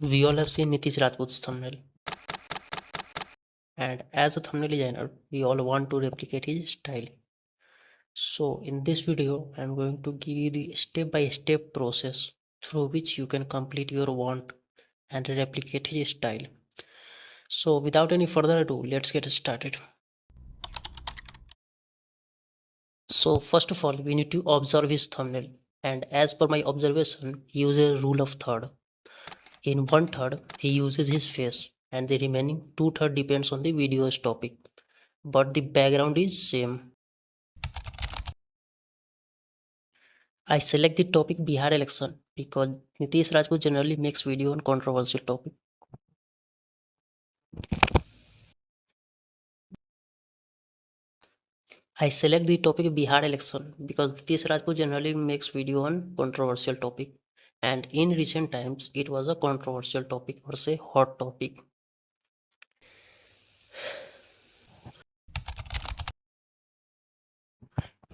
We all have seen Nitish Rajput's thumbnail, and as a thumbnail designer, we all want to replicate his style. So, in this video, I'm going to give you the step-by-step process through which you can complete your want and replicate his style. So, without any further ado, let's get started. So, first of all, we need to observe his thumbnail, and as per my observation, he uses a rule of third. In one third, he uses his face, and the remaining two-third depends on the video's topic, but the background is same. I select the topic Bihar election because Nitish Rajput generally makes video on controversial topic. I select the topic Bihar election because Nitish Rajput generally makes video on controversial topic, and in recent times it was a controversial topic or say hot topic.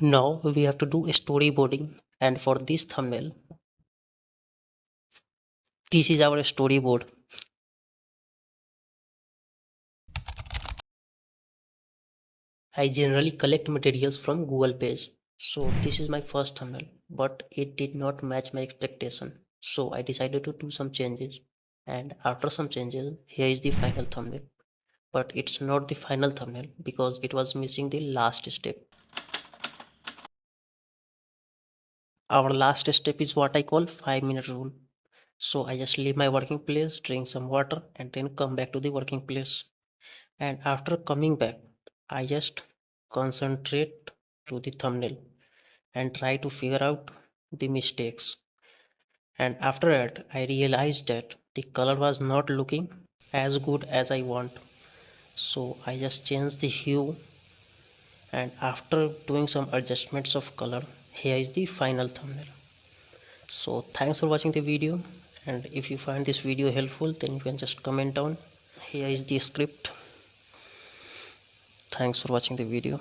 Now we have to do storyboarding, and for this thumbnail, this is our storyboard. I generally collect materials from Google page. So this is my first thumbnail, but it did not match my expectation. So I decided to do some changes. And after some changes, here is the final thumbnail. But it's not the final thumbnail because it was missing the last step. Our last step is what I call 5-minute rule. So I just leave my working place, drink some water, and then come back to the working place. And after coming back, I just concentrate to the thumbnail and try to figure out the mistakes. And after that, I realized that the color was not looking as good as I want. So I just changed the hue, and after doing some adjustments of color, here is the final thumbnail. So thanks for watching the video, and if you find this video helpful, then you can just comment down. Here is the script. Thanks for watching the video.